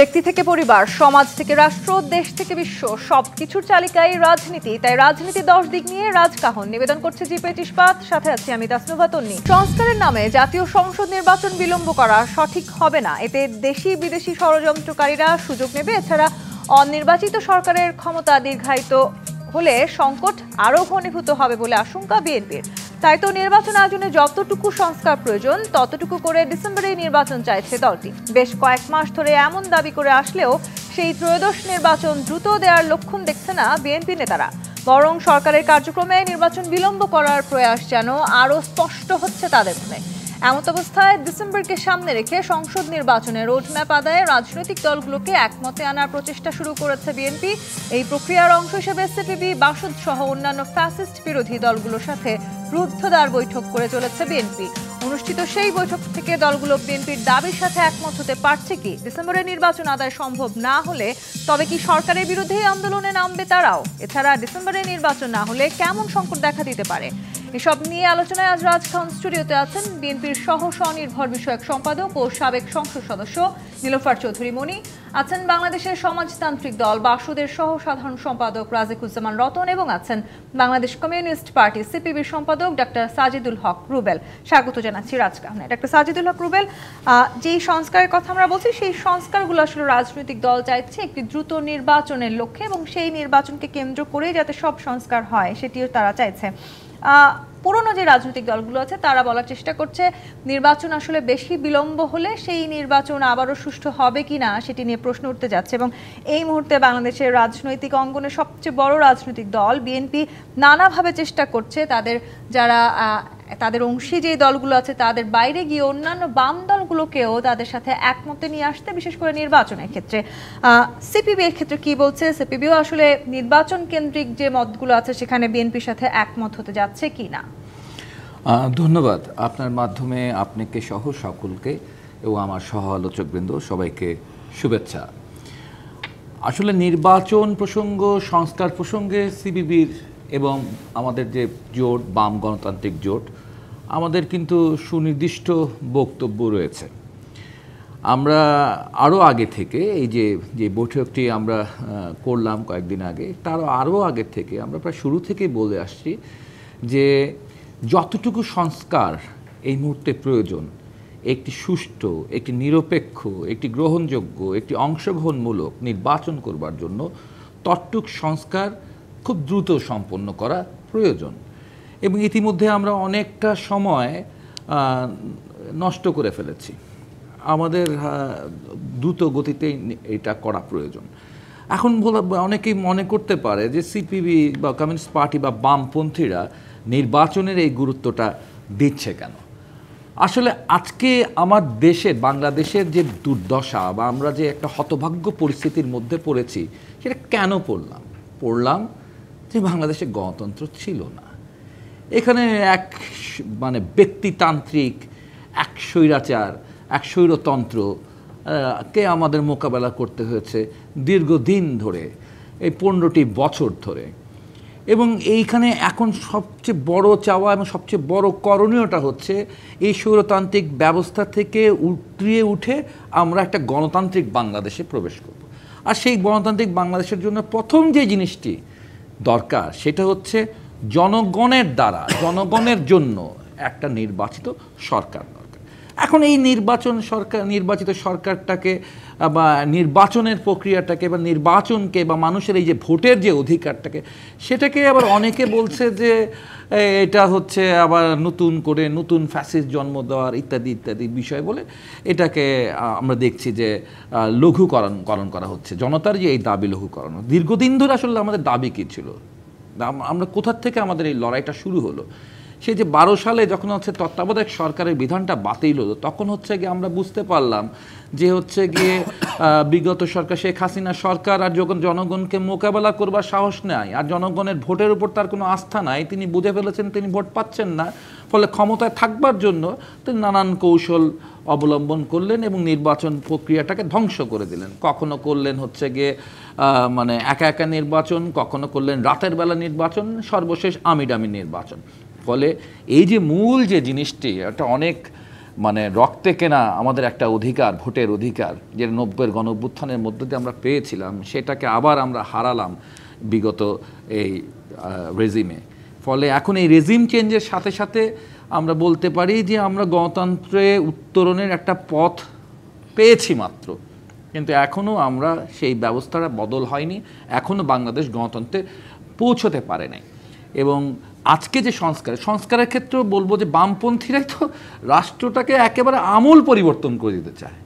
ব্যক্তি থেকে পরিবার, সমাজ থেকে রাষ্ট্র, দেশ থেকে বিশ্ব সবকিছুর চালিকাই রাজনীতি। তাই রাজনীতি 10 দিক নিয়ে রাজকাহন নিবেদন করছে জি পেট ইস্পাত। সাথে আছি আমি তাসনুভা তন্নি। সংস্কারের নামে জাতীয় সংসদ নির্বাচন বিলম্ব করা সঠিক হবে না। এতে দেশি বিদেশি ষড়যন্ত্রকারীরা সুযোগ নেবে। এছাড়া অনির্বাচিত সরকারের ক্ষমতা দীর্ঘায়িত হলে সংকট আরও ঘনীভূত হবে বলে আশঙ্কা বিএনপির। তাই তো নির্বাচন আয়োজনে যতটুকু সংস্কার প্রয়োজন ততটুকু করে ডিসেম্বরে নির্বাচন চাইছে দলটি। বেশ কয়েক মাস ধরে এমন দাবি করে আসলেও সেই ত্রয়োদশ নির্বাচন দ্রুত দেওয়ার লক্ষণ দেখছে না বিএনপি নেতারা। বরং সরকারের কার্যক্রমে নির্বাচন বিলম্ব করার প্রয়াস যেন আরও স্পষ্ট হচ্ছে তাদের মনে। এমত অবস্থায় ডিসেম্বরকে সামনে রেখে সংসদ নির্বাচনের রোডম্যাপ আদায়ে রাজনৈতিক দলগুলোকে একমতে আনার প্রচেষ্টা শুরু করেছে বিএনপি। এই প্রক্রিয়ার অংশ হিসেবে সিপিবি, বাসদ সহ অন্যান্য ফ্যাসিস্ট বিরোধী দলগুলোর সাথে রুদ্ধদ্বার বৈঠক করে চলেছে বিএনপি। অনুষ্ঠিত সেই বৈঠক থেকে দলগুলো বিএনপির দাবির সাথে একমত হতে পারছে কি? ডিসেম্বরে নির্বাচন আদায় সম্ভব না হলে তবে কি সরকারের বিরুদ্ধে আন্দোলনে নামবে তারাও? এছাড়া ডিসেম্বরে নির্বাচন না হলে কেমন সংকট দেখা দিতে পারে? এসব নিয়ে আলোচনায় আজ রাজখান স্টুডিওতে আছেন বিএনপির স্বনির্ভর বিষয়ক সম্পাদক ও সাবেক সংসদ সদস্য নীলোফার চৌধুরী মনি, আছেন বাংলাদেশের সমাজতান্ত্রিক দল বাসদের সহ সাধারণ সম্পাদক রাজিকুজ্জামান রতন এবং আছেন বাংলাদেশ কমিউনিস্ট পার্টি সিপিবির সম্পাদক ডাক্তার সাজিদুল হক রুবেল। স্বাগত জানাচ্ছি রাজকাহনে। ডাক্তার সাজিদুল হক রুবেল, যেই সংস্কারের কথা আমরা বলছি সেই সংস্কারগুলো আসলে রাজনৈতিক দল চাইছে একটি দ্রুত নির্বাচনের লক্ষ্যে এবং সেই নির্বাচনকে কেন্দ্র করে যাতে সব সংস্কার হয় সেটিও তারা চাইছে। পুরনো যে রাজনৈতিক দলগুলো আছে তারা বলার চেষ্টা করছে নির্বাচন আসলে বেশি বিলম্ব হলে সেই নির্বাচন আবারও সুষ্ঠু হবে কিনা সেটি নিয়ে প্রশ্ন উঠতে যাচ্ছে। এবং এই মুহূর্তে বাংলাদেশের রাজনৈতিক অঙ্গনে সবচেয়ে বড় রাজনৈতিক দল বিএনপি নানাভাবে চেষ্টা করছে তাদের অংশী যে দলগুলো আছে তাদের বাইরে গিয়ে অন্যান্য বাম দলগুলোকেও তাদের সাথে একমতে নিয়ে আসতে, বিশেষ করে নির্বাচনের ক্ষেত্রে। সিপিবি এর ক্ষেত্রে কি বলছে? সিপিবিও আসলে নির্বাচন কেন্দ্রিক যে মতগুলো আছে সেখানে বিএনপির সাথে একমত হতে যাচ্ছে কি না? ধন্যবাদ। আপনার মাধ্যমে আপনাকে সহ সকলকে এবং আমার সহ আলোচকবৃন্দ সবাইকে শুভেচ্ছা। আসলে নির্বাচন প্রসঙ্গ, সংস্কার প্রসঙ্গে সিপিবির এবং আমাদের যে জোট, বাম গণতান্ত্রিক জোট, আমাদের কিন্তু সুনির্দিষ্ট বক্তব্য রয়েছে। আমরা আরও আগে থেকে এই যে বৈঠকটি আমরা করলাম কয়েকদিন আগে, তার আরও আগে থেকে আমরা প্রায় শুরু থেকেই বলে আসছি যে যতটুকু সংস্কার এই মুহূর্তে প্রয়োজন একটি সুষ্ঠু, একটি নিরপেক্ষ, একটি গ্রহণযোগ্য, একটি অংশগ্রহণমূলক নির্বাচন করবার জন্য ততটুক সংস্কার খুব দ্রুত সম্পন্ন করা প্রয়োজন। এবং ইতিমধ্যে আমরা অনেকটা সময় নষ্ট করে ফেলেছি। আমাদের দ্রুত গতিতে এটা করা প্রয়োজন। এখন অনেকেই মনে করতে পারে যে সিপিবি বা কমিউনিস্ট পার্টি বা বামপন্থীরা নির্বাচনের এই গুরুত্বটা দিচ্ছে কেন। আসলে আজকে আমার দেশের, বাংলাদেশের যে দুর্দশা বা আমরা যে একটা হতভাগ্য পরিস্থিতির মধ্যে পড়েছি, সেটা কেন পড়লাম যে বাংলাদেশে গণতন্ত্র ছিল না। এখানে ব্যক্তিতান্ত্রিক এক স্বৈরাচার, এক স্বৈরতন্ত্র কে আমাদের মোকাবেলা করতে হয়েছে দীর্ঘদিন ধরে, এই 15টি বছর ধরে। এবং এইখানে এখন সবচেয়ে বড় চাওয়া এবং সবচেয়ে বড় করণীয়টা হচ্ছে এই স্বৈরতান্ত্রিক ব্যবস্থা থেকে উঠে আমরা একটা গণতান্ত্রিক বাংলাদেশে প্রবেশ করব। আর সেই গণতান্ত্রিক বাংলাদেশের জন্য প্রথম যে জিনিসটি দরকার সেটা হচ্ছে জনগণের দ্বারা, জনগণের জন্য একটা নির্বাচিত সরকার দরকার। এখন এই নির্বাচিত সরকারটাকে বা নির্বাচনের প্রক্রিয়াটাকে বা নির্বাচনকে বা মানুষের এই যে ভোটের যে অধিকারটাকে, সেটাকে আবার অনেকে বলছে যে এটা হচ্ছে আবার নতুন ফ্যাসিস্ট জন্ম দেওয়ার ইত্যাদি ইত্যাদি বিষয় বলে এটাকে আমরা দেখছি যে লঘুকরণ করা হচ্ছে। জনতার যে এই দাবি লঘুকরণ, দীর্ঘদিন ধরে আসলে আমাদের দাবি কী ছিল, আমরা কোথার থেকে আমাদের এই লড়াইটা শুরু হলো? সেই যে 12 সালে যখন হচ্ছে তত্ত্বাবধায়ক সরকারের বিধানটা বাতিল হলো, তখন হচ্ছে গিয়ে আমরা বুঝতে পারলাম যে হচ্ছে গিয়ে বিগত সরকার, শেখ হাসিনা সরকার আর যখন জনগণকে মোকাবেলা করবার সাহস নেয় আর জনগণের ভোটের উপর তার কোনো আস্থা নাই, তিনি বুঝে ফেলেছেন তিনি ভোট পাচ্ছেন না, ফলে ক্ষমতায় থাকবার জন্য তিনি নানান কৌশল অবলম্বন করলেন এবং নির্বাচন প্রক্রিয়াটাকে ধ্বংস করে দিলেন। কখনো করলেন হচ্ছে গিয়ে একা নির্বাচন, কখনো করলেন রাতের বেলা নির্বাচন, সর্বশেষ আমিডামি নির্বাচন। ফলে এই যে মূল যে জিনিসটি, এটা অনেক মানে রক্তে কেনা আমাদের একটা অধিকার, ভোটের অধিকার, যে 90-এর গণঅভ্যুত্থানের মধ্য দিয়ে আমরা পেয়েছিলাম, সেটাকে আবার আমরা হারালাম বিগত এই রেজিমে। ফলে এখন এই রেজিম চেঞ্জের সাথে সাথে আমরা বলতে পারি যে আমরা গণতন্ত্রে উত্তরণের একটা পথ পেয়েছি মাত্র, কিন্তু এখনও আমরা সেই ব্যবস্থাটা বদল হয়নি, এখনও বাংলাদেশ গণতন্ত্রে পৌঁছতে পারে নাই। এবং আজকে যে সংস্কারের ক্ষেত্রেও বলবো যে বামপন্থীরাই তো রাষ্ট্রটাকে একেবারে আমূল পরিবর্তন করে দিতে চায়,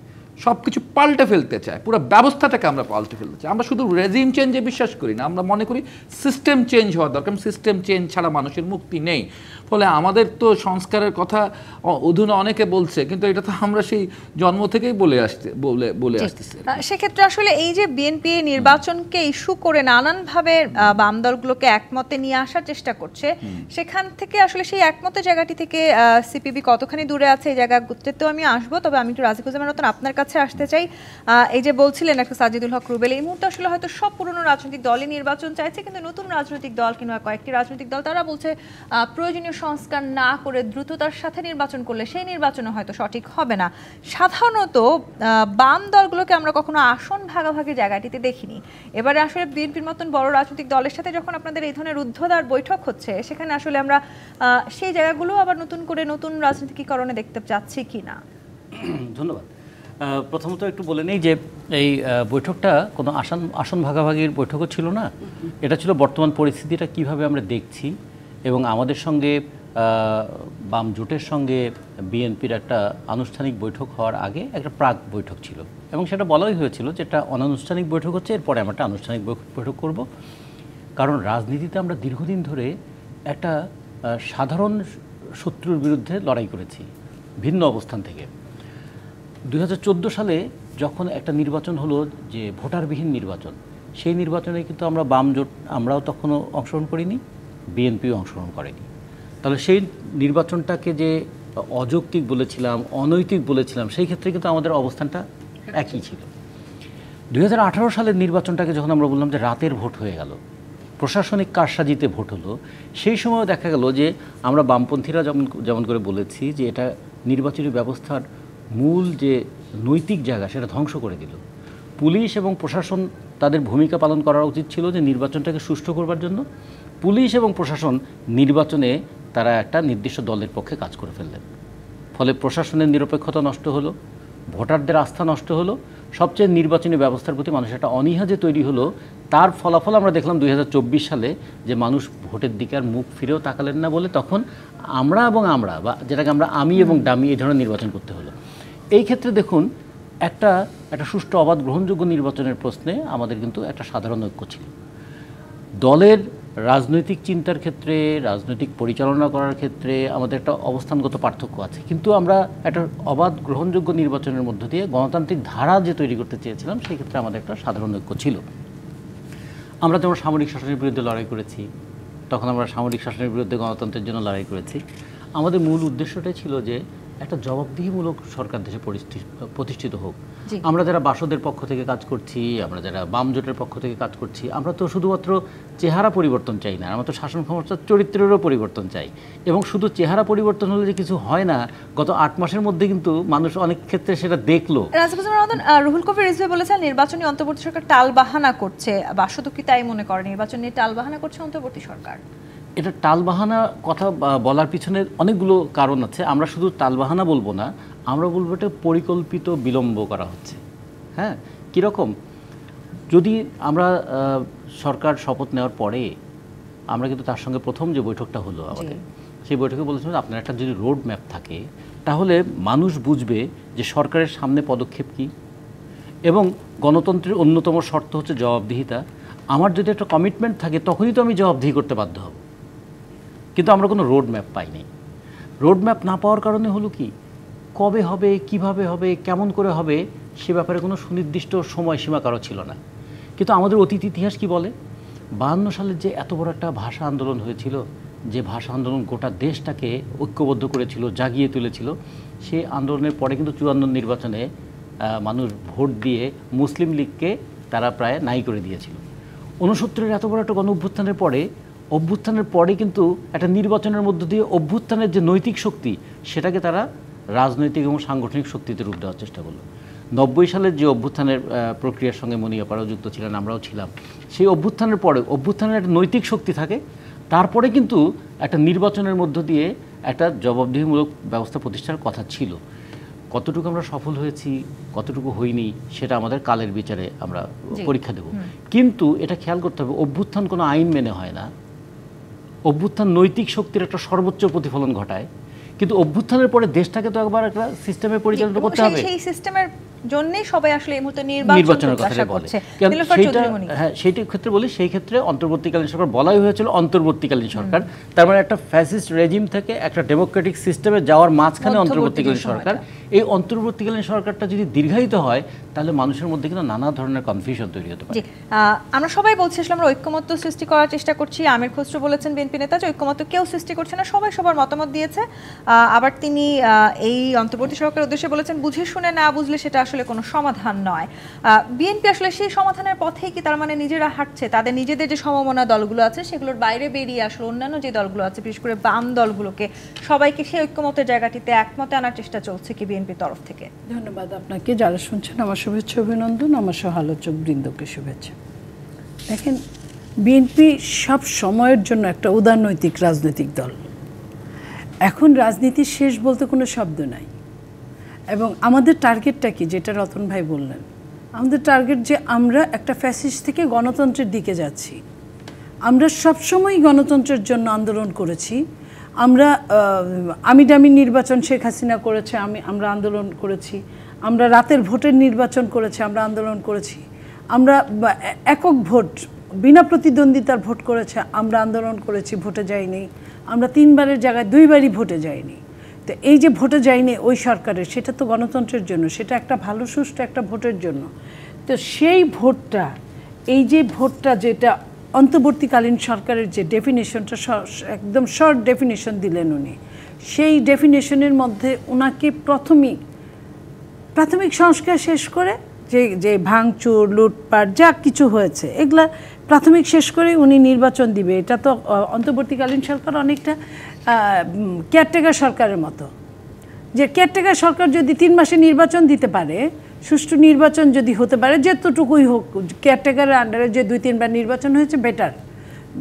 সব কিছু পাল্টে ফেলতে চায়, পুরো ব্যবস্থাটাকে আমরা পাল্টে ফেলতে চাই। আমরা শুধু রেজিম চেঞ্জে বিশ্বাস করি না, আমরা মনে করি সিস্টেম চেঞ্জ হওয়া দরকার। সিস্টেম চেঞ্জ ছাড়া মানুষের মুক্তি নেই। ফলে আমাদের তো সংস্কারের কথা অধুনা অনেকে বলছে, কিন্তু এটা তো আমরা সেই জন্ম থেকেই বলে আসতেছি। সেক্ষেত্রে আসলে এই যে বিএনপি নির্বাচনকে ইস্যু করে নানানভাবে বাম দলগুলোকে একমতে নিয়ে আসার চেষ্টা করছে, সেখান থেকে আসলে সেই একমতের জায়গাটি থেকে সিপিবি কতখানি দূরে আছে এই জায়গাতেও আমি আসবো। তবে আমি একটু রাজিকুজ্জামান রতন আপনার কাছে আসতে চাই। এই যে বলছিলেন একটা সাজিদুল হক রুবেল, এই মুহূর্তে আসলে হয়তো সব পুরনো রাজনৈতিক দলই নির্বাচন চাইছে, কিন্তু নতুন রাজনৈতিক দল কিংবা কয়েকটি রাজনৈতিক দল তারা বলছে প্রয়োজনীয় সংস্কার না করে দ্রুততার সাথে নির্বাচন করলে সেই নির্বাচনও হয়তো সঠিক হবে না। সাধারণত বাম দলগুলোকে আমরা কখনো আসন ভাগাভাগির জায়গাটিতে দেখিনি। এবারে আসলে বিএনপির মতন বড় রাজনৈতিক দলের সাথে যখন আপনাদের এই ধরনের ঊর্ধ্বদার বৈঠক হচ্ছে, সেখানে আসলে আমরা সেই জায়গাগুলো আবার নতুন করে নতুন রাজনীতিকরণে দেখতে চাচ্ছি কি না। ধন্যবাদ। প্রথমত একটু বলে নেই যে এই বৈঠকটা কোনো আসন ভাগাভাগির বৈঠকও ছিল না, এটা ছিল বর্তমান পরিস্থিতিটা কিভাবে আমরা দেখছি এবং আমাদের সঙ্গে বাম জোটের সঙ্গে বিএনপির একটা আনুষ্ঠানিক বৈঠক হওয়ার আগে একটা প্রাক বৈঠক ছিল, এবং সেটা বলাই হয়েছিল যে এটা অনানুষ্ঠানিক বৈঠক হচ্ছে, এরপরে আমরা একটা আনুষ্ঠানিক বৈঠক করব। কারণ রাজনীতিতে আমরা দীর্ঘদিন ধরে একটা সাধারণ শত্রুর বিরুদ্ধে লড়াই করেছি ভিন্ন অবস্থান থেকে। 2014 সালে যখন একটা নির্বাচন হলো যে ভোটারবিহীন নির্বাচন, সেই নির্বাচনে কিন্তু আমরা বাম জোট আমরাও তখনও অংশগ্রহণ করিনি, বিএনপিও অংশগ্রহণ করেনি। তাহলে সেই নির্বাচনটাকে যে অযৌক্তিক বলেছিলাম, অনৈতিক বলেছিলাম, সেই ক্ষেত্রে কিন্তু আমাদের অবস্থানটা একই ছিল। 2018 সালের নির্বাচনটাকে যখন আমরা বললাম যে রাতের ভোট হয়ে গেল, প্রশাসনিক কারসাজিতে ভোট হলো, সেই সময় দেখা গেল যে আমরা বামপন্থীরা যেমন করে বলেছি যে এটা নির্বাচনী ব্যবস্থার মূল যে নৈতিক জায়গা সেটা ধ্বংস করে দিল। পুলিশ এবং প্রশাসন তাদের ভূমিকা পালন করা উচিত ছিল যে নির্বাচনটাকে সুষ্ঠু করবার জন্য। পুলিশ এবং প্রশাসন নির্বাচনে তারা একটা নির্দিষ্ট দলের পক্ষে কাজ করে ফেললেন, ফলে প্রশাসনের নিরপেক্ষতা নষ্ট হলো, ভোটারদের আস্থা নষ্ট হলো, সবচেয়ে নির্বাচনী ব্যবস্থার প্রতি মানুষের একটা অনীহা যে তৈরি হলো, তার ফলাফল আমরা দেখলাম 2024 সালে যে মানুষ ভোটের দিকে আর মুখ ফিরেও তাকালেন না বলে তখন আমরা বা যেটাকে আমরা আমি এবং ডামি এই ধরনের নির্বাচন করতে হলো। এই ক্ষেত্রে দেখুন একটা সুষ্ঠু অবাধ গ্রহণযোগ্য নির্বাচনের প্রশ্নে আমাদের কিন্তু একটা সাধারণ ঐক্য ছিল। দলের রাজনৈতিক চিন্তার ক্ষেত্রে, রাজনৈতিক পরিচালনা করার ক্ষেত্রে আমাদের একটা অবস্থানগত পার্থক্য আছে, কিন্তু আমরা একটা অবাধ গ্রহণযোগ্য নির্বাচনের মধ্য দিয়ে গণতান্ত্রিক ধারা যে তৈরি করতে চেয়েছিলাম সেই ক্ষেত্রে আমাদের একটা সাধারণ ঐক্য ছিল। আমরা যেমন সামরিক শাসনের বিরুদ্ধে লড়াই করেছি, তখন আমরা সামরিক শাসনের বিরুদ্ধে গণতন্ত্রের জন্য লড়াই করেছি। আমাদের মূল উদ্দেশ্যটাই ছিল যে একটা জবাবদিহিমূলক সরকার দেশে প্রতিষ্ঠিত হোক। আমরা যারা বাসদের পক্ষ থেকে কাজ করছি, আমরা যারা বাম জোটের পক্ষ থেকে কাজ করছি, আমরা তো শুধুমাত্র চেহারা পরিবর্তন চাই না, আমরা তো শাসন ক্ষমতার চরিত্রেরও পরিবর্তন চাই। এবং শুধু চেহারা পরিবর্তন হলে যে কিছু হয় না, গত 8 মাসের মধ্যে কিন্তু মানুষ অনেক ক্ষেত্রে সেটা দেখলো। রুহুল কবির রিজভী বলেছেন নির্বাচনী অন্তর্বর্তী সরকার টালবাহানা করছে, বাসদ কি তাই মনে করে নির্বাচন নিয়ে টালবাহানা করছে অন্তর্বর্তী সরকার? এটা টালবাহানা কথা বলার পিছনে অনেকগুলো কারণ আছে। আমরা শুধু টালবাহানা বলবো না, আমরা বলবো এটা পরিকল্পিত বিলম্ব করা হচ্ছে। হ্যাঁ, কীরকম? যদি আমরা সরকার শপথ নেওয়ার পরে আমরা কিন্তু তার সঙ্গে প্রথম যে বৈঠকটা হলো আমাদের, সেই বৈঠকে বলেছিলাম আপনার একটা যদি রোড ম্যাপ থাকে তাহলে মানুষ বুঝবে যে সরকারের সামনে পদক্ষেপ কী, এবং গণতন্ত্রের অন্যতম শর্ত হচ্ছে জবাবদিহিতা। আমার যদি একটা কমিটমেন্ট থাকে তখনই তো আমি জবাবদিহি করতে বাধ্য হব। কিন্তু আমরা কোনো রোড ম্যাপ পাইনি। রোড ম্যাপ না পাওয়ার কারণে হলো কি, কবে হবে, কিভাবে হবে, কেমন করে হবে সে ব্যাপারে কোনো সুনির্দিষ্ট সময়সীমা কারো ছিল না। কিন্তু আমাদের অতীত ইতিহাস কি বলে, 52 সালের যে এত বড় একটা ভাষা আন্দোলন হয়েছিল, যে ভাষা আন্দোলন গোটা দেশটাকে ঐক্যবদ্ধ করেছিল, জাগিয়ে তুলেছিল, সেই আন্দোলনের পরে কিন্তু 54 নির্বাচনে মানুষ ভোট দিয়ে মুসলিম লীগকে তারা প্রায় নাই করে দিয়েছিল। 69-এর এত বড় একটা গণ অভ্যুত্থানের পরে কিন্তু একটা নির্বাচনের মধ্য দিয়ে অভ্যুত্থানের যে নৈতিক শক্তি সেটাকে তারা রাজনৈতিক এবং সাংগঠনিক শক্তিতে রূপ দেওয়ার চেষ্টা করলো। 90 সালের যে অভ্যুত্থানের প্রক্রিয়ার সঙ্গে মনিয়াপাড়াও যুক্ত ছিলেন, আমরাও ছিলাম, সেই অভ্যুত্থানের পরে অভ্যুত্থানের একটা নৈতিক শক্তি থাকে, তারপরে কিন্তু একটা নির্বাচনের মধ্য দিয়ে একটা জবাবদিহিমূলক ব্যবস্থা প্রতিষ্ঠার কথা ছিল। কতটুকু আমরা সফল হয়েছি, কতটুকু হইনি, সেটা আমাদের কালের বিচারে আমরা পরীক্ষা দেব। কিন্তু এটা খেয়াল করতে হবে, অভ্যুত্থান কোনো আইন মেনে হয় না, অভ্যুত্থান নৈতিক শক্তির একটা সর্বোচ্চ প্রতিফলন ঘটায়। কিন্তু অভ্যুত্থানের পরে দেশটাকে তো একবার একটা সিস্টেমে পরিচালনা করতে হবে। সেই সিস্টেমের জন্যই সবাই আসলে এই মুহূর্তে নির্বাচনের কথা বলে। হ্যাঁ, সেইটার ক্ষেত্রে বলি, সেই ক্ষেত্রে অন্তর্বর্তীকালীন সরকার বলাই হয়েছিল অন্তর্বর্তীকালীন সরকার, তার মানে একটা ফ্যাসিস্ট রেজিম থেকে একটা ডেমোক্রেটিক সিস্টেমে যাওয়ার মাঝখানে অন্তর্বর্তীকালীন সরকার। এই অন্তর্বর্তীকালীন সরকারটা যদি দীর্ঘায়িত হয়, তাহলে মানুষের মধ্যে কিন্তু নানা ধরনের কনফিউশন তৈরি হতে পারে। আমরা সবাই বলছি আসলে আমরা ঐক্যমত্য সৃষ্টি করার চেষ্টা করছি। আমির খসরু বলেছেন, বিএনপি নেতা, যে ঐক্যমত্য কেউ সৃষ্টি করছে না, সবাই সবার মতামত দিয়েছে। আবার তিনি এই অন্তর্বর্তী সরকারের উদ্দেশ্যে বলেছেন, বুঝে শুনে না বুঝলে সেটা আসলে কোনো সমাধান নয়। বিএনপি আসলে সেই সমাধানের পথেই কি তার মানে নিজেরা হাঁটছে? তাদের নিজেদের যে সমমনা দলগুলো আছে সেগুলোর বাইরে বেরিয়ে আসলে অন্যান্য যে দলগুলো আছে, বিশেষ করে বাম দলগুলোকে সবাইকে সেই ঐক্যমতের জায়গাটিতে একমতে আনার চেষ্টা চলছে কি বিএনপির তরফ থেকে? ধন্যবাদ আপনাকে। যারা শুনছেন আমার শুভেচ্ছা অভিনন্দন, আমার সহ আলোচক বৃন্দকে শুভেচ্ছা। দেখেন, বিএনপি সব সময়ের জন্য একটা উদারনৈতিক রাজনৈতিক দল। এখন রাজনীতির শেষ বলতে কোনো শব্দ নাই। এবং আমাদের টার্গেটটা কি, যেটা রতন ভাই বললেন, আমাদের টার্গেট যে আমরা একটা ফ্যাসিস্ট থেকে গণতন্ত্রের দিকে যাচ্ছি। আমরা সবসময় গণতন্ত্রের জন্য আন্দোলন করেছি। আমরা আমিডামি নির্বাচন শেখ হাসিনা করেছে, আমরা আন্দোলন করেছি। আমরা রাতের ভোটের নির্বাচন করেছি, আমরা আন্দোলন করেছি। আমরা একক ভোট, বিনা প্রতিদ্বন্দ্বিতার ভোট করেছে, আমরা আন্দোলন করেছি, ভোটে যাইনি। আমরা 3 বারের জায়গায় 2 বারই ভোটে যাইনি। তো এই যে ভোটে যায়নি ওই সরকারের, সেটা তো গণতন্ত্রের জন্য, সেটা একটা ভালো সুষ্ঠু একটা ভোটের জন্য। তো সেই ভোটটা, এই যে ভোটটা, যেটা অন্তর্বর্তীকালীন সরকারের যে ডেফিনেশনটা, একদম শর্ট ডেফিনেশন দিলেন উনি, সেই ডেফিনেশনের মধ্যে ওনাকে প্রাথমিক সংস্কার শেষ করে, যে ভাঙচুর, লুটপাট যা কিছু হয়েছে, এগুলা প্রাথমিক শেষ করে উনি নির্বাচন দিবে। এটা তো অন্তর্বর্তীকালীন সরকার অনেকটা কেয়ারটেকার সরকারের মতো, যে কেয়ারটেকার সরকার যদি 3 মাসে নির্বাচন দিতে পারে, সুষ্ঠু নির্বাচন যদি হতে পারে, যতটুকুই হোক, কেয়ারটেকারের আন্ডারে যে 2-3 বার নির্বাচন হয়েছে,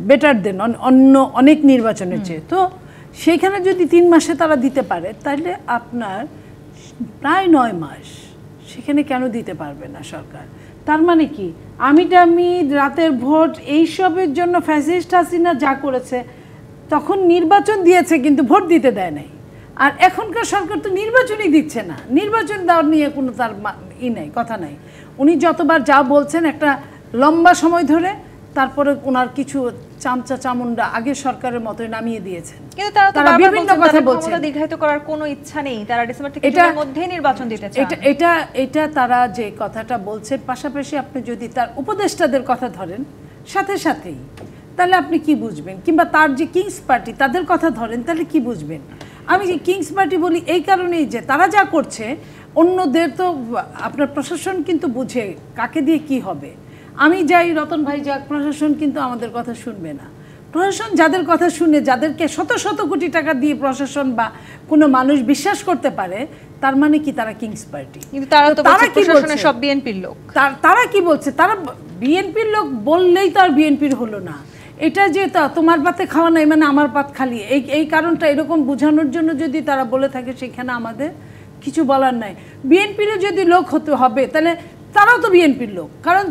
বেটার দেন অন্য অনেক নির্বাচনের চেয়ে। তো সেইখানে যদি 3 মাসে তারা দিতে পারে, তাহলে আপনার প্রায় 9 মাস সেখানে কেন দিতে পারবে না সরকার? তার মানে কি, আমিটামি রাতের ভোট এইসবের জন্য ফ্যাসিস্ট হাসিনা যা করেছে, তখন নির্বাচন দিয়েছে কিন্তু ভোট দিতে দেয় নাই। আর এখনকার সরকার তো নির্বাচনই দিচ্ছে না, নির্বাচন দেওয়ার নিয়ে কোনো তার নাই, কথা নাই। উনি যতবার যা বলছেন একটা লম্বা সময় ধরে, তারপরে ওনার কিছু চামচা চামুন্ডা আগের সরকারের মতোই নামিয়ে দিয়েছেন। কিন্তু তারা বিভিন্ন কথা বলছেন, দীর্ঘায়িত করার কোনো ইচ্ছা নেই, তারা ডিসেম্বর থেকে জুনের মধ্যেই নির্বাচন দিতে চান। এটা তারা যে কথাটা বলছে, পাশাপাশি আপনি যদি তার উপদেষ্টাদের কথা ধরেন সাথেই, তাহলে আপনি কি বুঝবেন? কিংবা তার যে কিংস পার্টি, তাদের কথা ধরেন, তাহলে কি বুঝবেন? আমি যে কিংস পার্টি বলি এই কারণেই যে তারা যা করছে, অন্যদের তো আপনার প্রশাসন কিন্তু বুঝে কাকে দিয়ে কি হবে। আমি যাই, রতন ভাই যাক, প্রশাসন কিন্তু আমাদের কথা শুনবে না। প্রশাসন যাদের কথা শুনে, যাদেরকে শত শত কোটি টাকা দিয়ে প্রশাসন বা কোনো মানুষ বিশ্বাস করতে পারে, তার মানে কি তারা কিংস পার্টি? কিন্তু তারা কি বলছে? সব বিএনপির লোক। তারা কি বলছে? তারা বিএনপির লোক বললেই তো আর বিএনপির হলো না। এটা যে তোমার পাতে খাওয়া নাই মানে আমার পাত খালি, এই কারণটা এরকম বোঝানোর জন্য যদি তারা বলে থাকে, সেখানে আমাদের কিছু বলার নাই। বিএনপির যদি লোক হতে হবে, তাহলে তারাও তো বিএনপির লোক, কারণ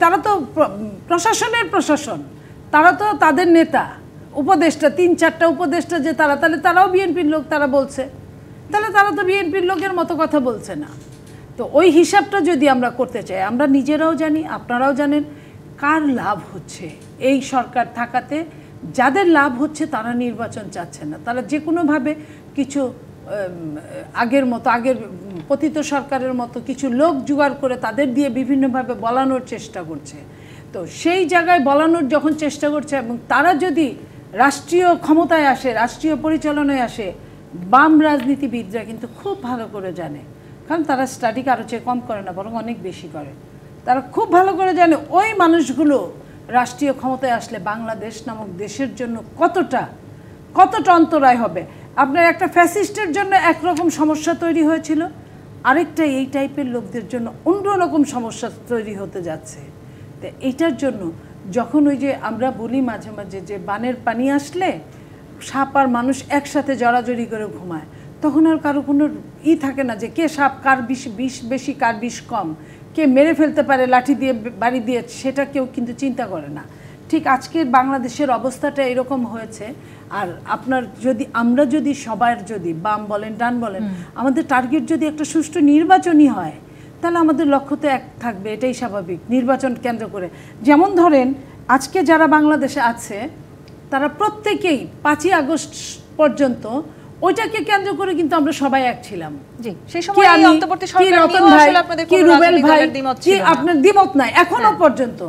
তারা তো প্রশাসন, তারা তো তাদের নেতা, উপদেষ্টা, 3-4টা উপদেষ্টা যে তাহলে তারাও বিএনপির লোক। তারা বলছে, তাহলে তারা তো বিএনপির লোকের মতো কথা বলছে না। তো ওই হিসাবটা যদি আমরা করতে চাই, আমরা নিজেরাও জানি, আপনারাও জানেন কার লাভ হচ্ছে এই সরকার থাকাতে। যাদের লাভ হচ্ছে তারা নির্বাচন চাচ্ছে না, তারা যে কোনোভাবে কিছু আগের পতিত সরকারের মতো কিছু লোক জোগাড় করে তাদের দিয়ে বিভিন্নভাবে বলানোর চেষ্টা করছে। তো সেই জায়গায় বলানোর যখন চেষ্টা করছে, এবং তারা যদি রাষ্ট্রীয় ক্ষমতায় আসে, রাষ্ট্রীয় পরিচালনায় আসে, বাম রাজনীতিবিদরা কিন্তু খুব ভালো করে জানে, কারণ তারা স্টাডি কারো চেয়ে কম করে না, বরং অনেক বেশি করে। তারা খুব ভালো করে জানে ওই মানুষগুলো রাষ্ট্রীয় ক্ষমতায় আসলে বাংলাদেশ নামক দেশের জন্য কতটা অন্তরায় হবে। আপনার একটা ফ্যাসিস্টের জন্য একরকম সমস্যা তৈরি হয়েছিল, আরেকটা এই টাইপের লোকদের জন্য অন্যরকম সমস্যা তৈরি হতে যাচ্ছে। তো এইটার জন্য যখন ওই যে আমরা বলি মাঝে মাঝে যে বানের পানি আসলে সাপ আর মানুষ একসাথে জড়াজড়ি করে ঘুমায়, তখন আর কারো কোনো থাকে না যে কে সাপ, কার বিষ বেশি কার বিষ কম, কে মেরে ফেলতে পারে লাঠি দিয়ে বাড়ি দিয়ে, সেটা কেউ কিন্তু চিন্তা করে না। ঠিক আজকের বাংলাদেশের অবস্থাটা এরকম হয়েছে। আর আপনার আমরা যদি সবার যদি বাম বলেন ডান বলেন, আমাদের টার্গেট যদি একটা সুষ্ঠু নির্বাচনই হয়, তাহলে আমাদের লক্ষ্য তো এক থাকবে, এটাই স্বাভাবিক। নির্বাচন কেন্দ্র করে যেমন ধরেন আজকে যারা বাংলাদেশে আছে তারা প্রত্যেকেই 5ই আগস্ট পর্যন্ত ওইটাকে কেন্দ্র করে কিন্তু আমরা সবাই এক ছিলাম। জি, সেই সময় এই অন্তর্বর্তী সরকার নিয়েও আসলে আপনাদের কোনো রাজনৈতিক দলের দ্বিমত ছিল না। আপনার দ্বিমত নাই এখনো পর্যন্ত।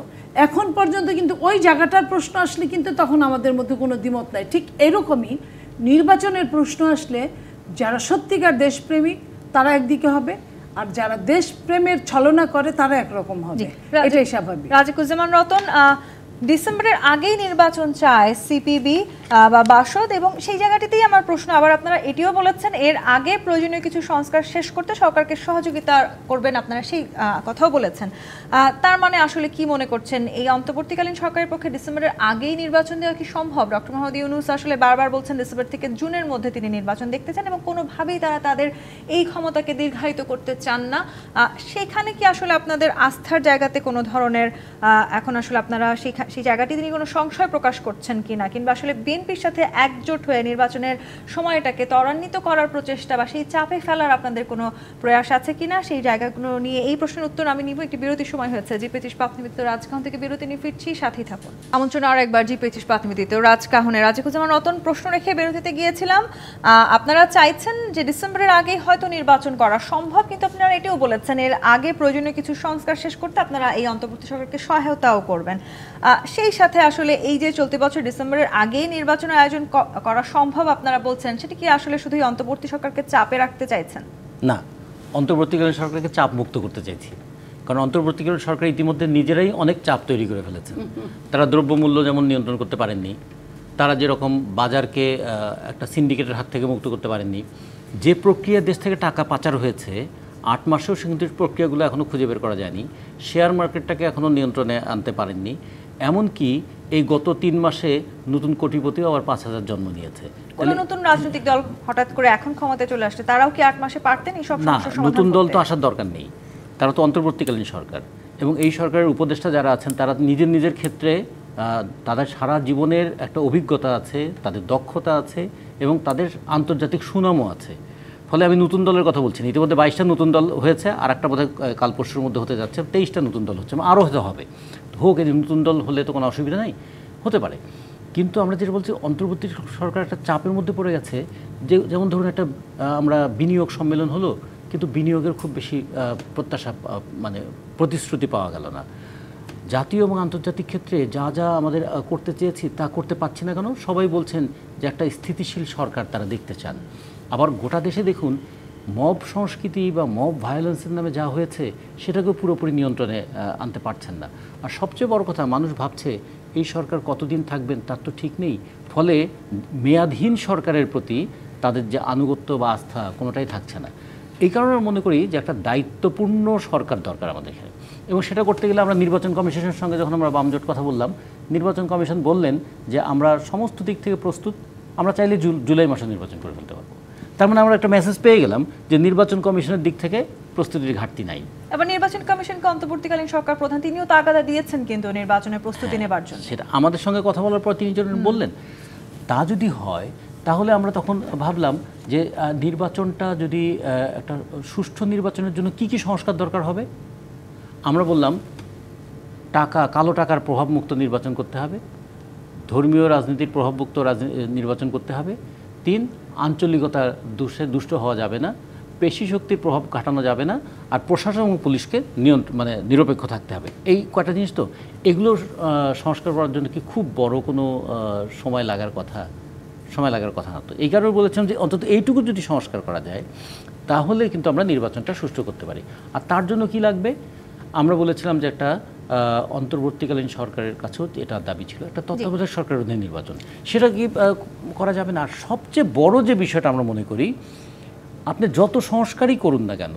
এখন পর্যন্ত কিন্তু ওই জায়গাটার প্রশ্ন আসলে কিন্তু তখন আমাদের মধ্যে কোনো দ্বিমত নাই। ঠিক এরকমই নির্বাচনের প্রশ্ন আসলে যারা সত্যিকার দেশপ্রেমিক তারা একদিকে হবে, আর যারা দেশপ্রেমের ছলনা করে তারা একরকম হবে, এটাই স্বাভাবিক। রাজিকুজ্জামান রতন, ডিসেম্বরের আগেই নির্বাচন চায় সিপিবি বা বাসদ, এবং সেই জায়গাটিতেই আমার প্রশ্ন। আবার আপনারা এটিও বলেছেন এর আগে প্রয়োজনীয় কিছু সংস্কার শেষ করতে সরকারকে সহযোগিতা করবেন, আপনারা সেই কথাও বলেছেন। তার মানে আসলে কি মনে করছেন, এই অন্তর্বর্তীকালীন সরকারের পক্ষে ডিসেম্বরের আগেই নির্বাচন দেওয়া কি সম্ভব? ডক্টর মোহাম্মদ ইউনূস আসলে বারবার বলছেন ডিসেম্বর থেকে জুনের মধ্যে তিনি নির্বাচন দেখতে চান এবং কোনোভাবেই তারা তাদের এই ক্ষমতাকে দীর্ঘায়িত করতে চান না। সেখানে কি আসলে আপনাদের আস্থার জায়গাতে কোনো ধরনের এখন আসলে আপনারা সেই জায়গাটি তিনি কোনো সংশয় প্রকাশ করছেন কিনা, কিংবা আসলে বিএনপির সাথে একজোট হয়ে নির্বাচনের সময়টাকে ত্বরান্বিত করার প্রচেষ্টা বা সেই চাপে ফেলার আপনাদের কোনো প্রয়াস আছে কিনা, সেই জায়গাগুলো নিয়ে এই প্রশ্নের উত্তর আমি নিব। একটি বিরতির সময় হয়েছে। জি25 প্রাথমিকত রাজকাহন থেকে বিরতি নিয়ে ফিরছি, সাথেই থাকুন। আমন্ত্রণ আর একবার জি25 প্রাথমিকত রাজকাহনে। রাজিকুজ্জামান রতন, প্রশ্ন রেখে বিরতিতে গিয়েছিলাম। আপনারা চাইছেন যে ডিসেম্বরের আগে হয়তো নির্বাচন করা সম্ভব, কিন্তু আপনারা এটিও বলেছেন এর আগে প্রয়োজনীয় কিছু সংস্কার শেষ করতে আপনারা এই অন্তর্বর্তী সরকারকে সহায়তাও করবেন। সেই সাথে আসলে এই যে চলতি বছর ডিসেম্বরের আগেই নির্বাচন আয়োজন করা সম্ভব আপনারা বলছেন, সেটা কি আসলে শুধুই অন্তর্বর্তী সরকারকে চাপে রাখতে চাইছেন? না, অন্তর্বর্তীকালীন সরকারকে চাপ মুক্ত করতে চাইছি। কারণ অন্তর্বর্তীকালীন সরকার ইতিমধ্যে নিজেরাই অনেক চাপ তৈরি করে ফেলেছেন। তারা দ্রব্যমূল্য যেমন নিয়ন্ত্রণ করতে পারেননি, তারা যেরকম বাজারকে একটা সিন্ডিকেটের হাত থেকে মুক্ত করতে পারেননি, যে প্রক্রিয়া দেশ থেকে টাকা পাচার হয়েছে 8 মাসেও কিন্তু প্রক্রিয়াগুলো এখনও খুঁজে বের করা যায়নি, শেয়ার মার্কেটটাকে এখনও নিয়ন্ত্রণে আনতে পারেননি। এমনকি এই গত 3 মাসে নতুন কোটিপতিও আবার 5,000 জন্ম নিয়েছে। কোন নতুন রাজনৈতিক দল হঠাৎ করে এখন ক্ষমতায় চলে আসছে, তারাও কি 8 মাসে পারতেন এই সব সমস্যার সমাধান? নতুন দল তো আসার দরকার নেই, তারা তো অন্তর্বর্তীকালীন সরকার। এবং এই সরকারের উপদেষ্টা যারা আছেন তারা নিজের ক্ষেত্রে তাদের সারা জীবনের একটা অভিজ্ঞতা আছে, তাদের দক্ষতা আছে এবং তাদের আন্তর্জাতিক সুনামও আছে। ফলে আমি নতুন দলের কথা বলছি না। ইতিমধ্যে 22টা নতুন দল হয়েছে, আর একটা বোধহয় কাল পরশুর মধ্যে হতে যাচ্ছে, 23টা নতুন দল হচ্ছে, আরও হতে হবে। হোক, এই নতুন দল হলে তো কোনো অসুবিধা নাই, হতে পারে। কিন্তু আমরা যেটা বলছি, অন্তর্বর্তী সরকার একটা চাপের মধ্যে পড়ে গেছে। যেমন ধরুন একটা আমরা বিনিয়োগ সম্মেলন হলো, কিন্তু বিনিয়োগের খুব বেশি প্রত্যাশা মানে প্রতিশ্রুতি পাওয়া গেল না। জাতীয় এবং আন্তর্জাতিক ক্ষেত্রে যা যা আমাদের করতে চেয়েছি তা করতে পারছি না কেন? সবাই বলছেন যে একটা স্থিতিশীল সরকার তারা দেখতে চান। আবার গোটা দেশে দেখুন মব সংস্কৃতি বা মব ভায়োলেন্সের নামে যা হয়েছে সেটাকেও পুরোপুরি নিয়ন্ত্রণে আনতে পারছেন না। আর সবচেয়ে বড় কথা, মানুষ ভাবছে এই সরকার কতদিন থাকবেন তার তো ঠিক নেই। ফলে মেয়াদহীন সরকারের প্রতি তাদের যে আনুগত্য বা আস্থা কোনোটাই থাকছে না। এই কারণে মনে করি যে একটা দায়িত্বপূর্ণ সরকার দরকার আমাদের এখানে। এবং সেটা করতে গেলে আমরা নির্বাচন কমিশনের সঙ্গে যখন আমরা বামজোট কথা বললাম, নির্বাচন কমিশন বললেন যে আমরা সমস্ত দিক থেকে প্রস্তুত, আমরা চাইলে জুলাই মাসে নির্বাচন করে ফেলতে পারবো। তার মানে আমরা একটা মেসেজ পেয়ে গেলাম যে নির্বাচন কমিশনের দিক থেকে প্রস্তুতির ঘাটতি নাই। এবার নির্বাচন কমিশনকে অন্তর্বর্তীকালীন সরকার প্রধান তিনিও তাগাদা দিয়েছেন কিন্তু নির্বাচনের প্রস্তুতি নেবার জন্য। সেটা আমাদের সঙ্গে কথা বলার পর তিনি বললেন। তা যদি হয় তাহলে আমরা তখন ভাবলাম যে নির্বাচনটা যদি একটা সুষ্ঠু নির্বাচনের জন্য কি কি সংস্কার দরকার হবে। আমরা বললাম কালো টাকার প্রভাবমুক্ত নির্বাচন করতে হবে, ধর্মীয় রাজনীতির প্রভাবমুক্ত নির্বাচন করতে হবে, 3 আঞ্চলিকতার দুষ্ট হওয়া যাবে না, পেশি শক্তির প্রভাব কাটানো যাবে না, আর প্রশাসন এবং পুলিশকে নিরপেক্ষ থাকতে হবে। এই কয়টা জিনিস তো, এগুলো সংস্কার করার জন্য কি খুব বড় কোনো সময় লাগার কথা না। তো এই কারণে বলেছিলাম যে অন্তত এইটুকু যদি সংস্কার করা যায় তাহলে কিন্তু আমরা নির্বাচনটা সুষ্ঠু করতে পারি। আর তার জন্য কি লাগবে, আমরা বলেছিলাম যে একটা অন্তর্বর্তীকালীন সরকারের কাছেও এটা দাবি ছিল, একটা তত্ত্বাবধায়ক সরকারের অধীনে নির্বাচন, সেটা কি করা যাবে না? আর সবচেয়ে বড় যে বিষয়টা আমরা মনে করি, আপনি যত সংস্কারই করুন না কেন,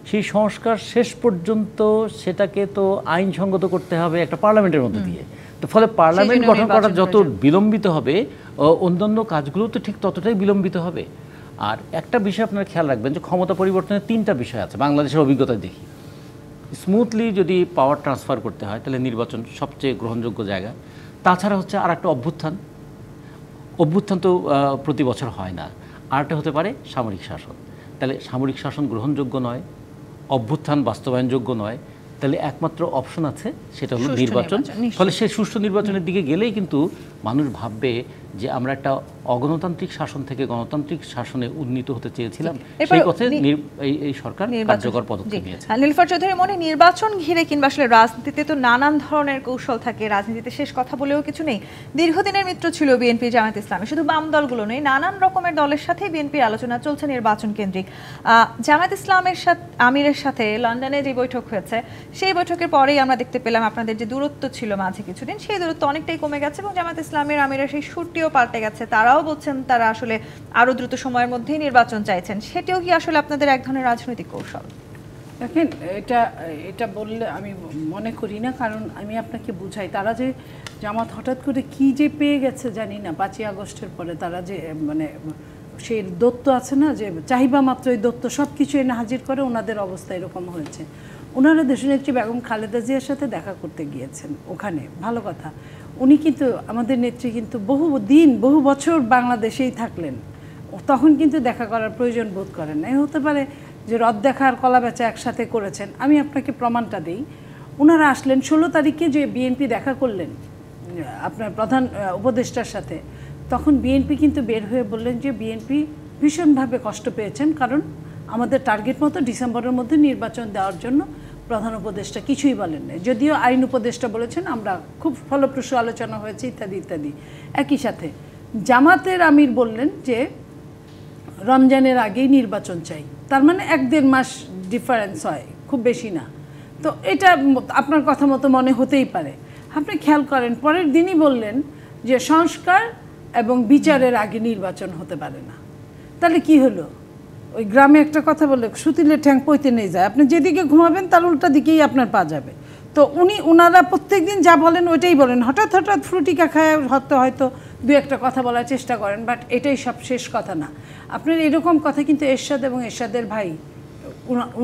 সেই সংস্কার শেষ পর্যন্ত সেটাকে তো আইনসঙ্গত করতে হবে একটা পার্লামেন্টের মধ্যে দিয়ে। তো ফলে পার্লামেন্ট গঠন করা যত বিলম্বিত হবে, অন্যান্য কাজগুলো তো ঠিক ততটাই বিলম্বিত হবে। আর একটা বিষয় আপনারা খেয়াল রাখবেন যে ক্ষমতা পরিবর্তনের 3টা বিষয় আছে বাংলাদেশের অভিজ্ঞতায় দেখি। স্মুথলি যদি পাওয়ার ট্রান্সফার করতে হয় তাহলে নির্বাচন সবচেয়ে গ্রহণযোগ্য জায়গা। তাছাড়া হচ্ছে আর একটা অভ্যুত্থান তো প্রতি বছর হয় না। আরেকটা হতে পারে সামরিক শাসন। তাহলে সামরিক শাসন গ্রহণযোগ্য নয়, অভ্যুত্থান বাস্তবায়নযোগ্য নয়, তাহলে একমাত্র অপশন আছে, সেটা হলো নির্বাচন। ফলে সেই সুষ্ঠু নির্বাচনের দিকে গেলেই কিন্তু মানুষ ভাববে যে আমরা একটা অগণতান্ত্রিক শাসন থেকে গণতান্ত্রিক শাসনে উন্নীত হতে চেয়েছিলাম। সেই পথে এই সরকার কার্যকর পদক্ষেপ নিয়েছে। নীলুফার চৌধুরী, মনে নির্বাচন ঘিরে কিংবা আসলে রাজনীতিতে তো নানান ধরনের কৌশল থাকে, রাজনীতিতে শেষ কথা বলেও কিছু নেই। দীর্ঘদিনের মিত্র ছিল বিএনপি, জামায়াত ইসলামী, শুধু বাম দলগুলো নেই, নানান রকমের দলের সাথে বিএনপির আলোচনা চলছে নির্বাচন কেন্দ্রিক। জামায়াত ইসলামের সাথে আমিরের সাথে লন্ডনে যে বৈঠক হয়েছে, সেই বৈঠকের পরেই আমরা দেখতে পেলাম আপনাদের যে দূরত্ব ছিল মাঝে কিছুদিন, সেই দূরত্ব অনেকটাই কমে গেছে এবং জামায়াত ইসলামের আমিরের সেই সুরটিও পাল্টে গেছে। তারাও বলছেন তারা আসলে আরো দ্রুত সময়ের মধ্যেই নির্বাচন চাইছেন। সেটিও কি আসলে আপনাদের এক ধরনের রাজনৈতিক কৌশল? দেখেন, এটা বললে আমি মনে করি না, কারণ আমি আপনাকে বুঝাই, তারা যে জামাত হঠাৎ করে কি যে পেয়ে গেছে জানি না, 5ই আগস্টের পরে তারা যে মানে সেই দত্ত আছে না, যে চাহিবা মাত্র এই দত্ত সব কিছু এনে হাজির করে, ওনাদের অবস্থা এরকম হয়েছে। ওনারা দেশনেত্রী বেগম খালেদা জিয়ার সাথে দেখা করতে গিয়েছেন ওখানে, ভালো কথা। উনি কিন্তু আমাদের নেত্রী কিন্তু বহু বছর বাংলাদেশেই থাকলেন, তখন কিন্তু দেখা করার প্রয়োজন বোধ করেন না। হতে পারে যে রদ দেখা আর কলা বেচা একসাথে করেছেন। আমি আপনাকে প্রমাণটা দিই। ওনারা আসলেন 16 তারিখে, যে বিএনপি দেখা করলেন আপনার প্রধান উপদেষ্টার সাথে, তখন বিএনপি কিন্তু বের হয়ে বললেন যে বিএনপি ভীষণভাবে কষ্ট পেয়েছেন, কারণ আমাদের টার্গেট মতো ডিসেম্বরের মধ্যে নির্বাচন দেওয়ার জন্য প্রধান উপদেষ্টা কিছুই বলেন না। যদিও আইন উপদেষ্টা বলেছেন আমরা খুব ফলপ্রসূ আলোচনা হয়েছে ইত্যাদি ইত্যাদি। একই সাথে জামাতের আমির বললেন যে রমজানের আগেই নির্বাচন চাই, তার মানে 1-1.5 মাস ডিফারেন্স হয়, খুব বেশি না। তো এটা আপনার কথা মতো মনে হতেই পারে। আপনি খেয়াল করেন, পরের দিনই বললেন যে সংস্কার এবং বিচারের আগে নির্বাচন হতে পারে না। তাহলে কি হলো? ওই গ্রামে একটা কথা বলে, সুতিলে ঠ্যাং পইতে নিয়ে যায়, আপনি যেদিকে ঘুমাবেন তার উল্টা দিকেই আপনার পা যাবে। তো ওনারা প্রত্যেক দিন যা বলেন ওইটাই বলেন। হঠাৎ ফ্রুটিকা খায় হয়তো 2-1টা কথা বলার চেষ্টা করেন, বাট এটাই সব শেষ কথা না। আপনার এরকম কথা কিন্তু এরশাদ এবং এরশাদের ভাই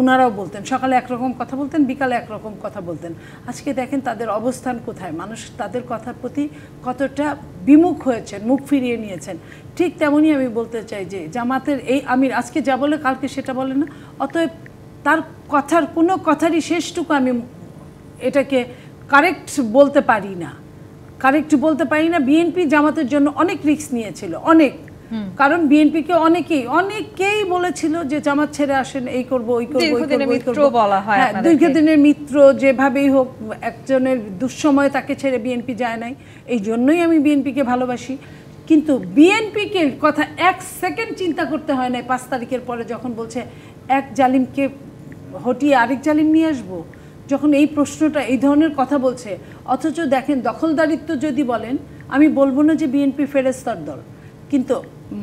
ওনারাও বলতেন। সকালে একরকম কথা বলতেন, বিকালে একরকম কথা বলতেন। আজকে দেখেন তাদের অবস্থান কোথায়, মানুষ তাদের কথার প্রতি কতটা বিমুখ হয়েছেন, মুখ ফিরিয়ে নিয়েছেন। ঠিক তেমনই আমি বলতে চাই যে জামাতের এই আমির আজকে যা বলে কালকে সেটা বলে না, অতএব তার কোনো কথারই শেষটুকু আমি এটাকে কারেক্ট বলতে পারি না। বিএনপি জামাতের জন্য অনেক রিস্ক নিয়েছিল, অনেক। কারণ বিএনপিকে অনেকেই বলেছিল যে জামাত ছেড়ে আসেন, এই করবো ওই করবো। দীর্ঘদিনের মিত্র যেভাবেই হোক, একজনের দুঃসময়ে তাকে ছেড়ে বিএনপি যায় নাই। এই জন্যই আমি বিএনপিকে ভালোবাসি। কিন্তু বিএনপিকে কথা 1 সেকেন্ড চিন্তা করতে হয় না 5 তারিখের পরে, যখন বলছে এক জালিমকে হটিয়ে আরেক জালিম নিয়ে আসবো, যখন এই প্রশ্নটা এই ধরনের কথা বলছে। অথচ দেখেন, দখলদারিত্ব যদি বলেন, আমি বলবো না যে বিএনপি ফেরেস্তার দল, কিন্তু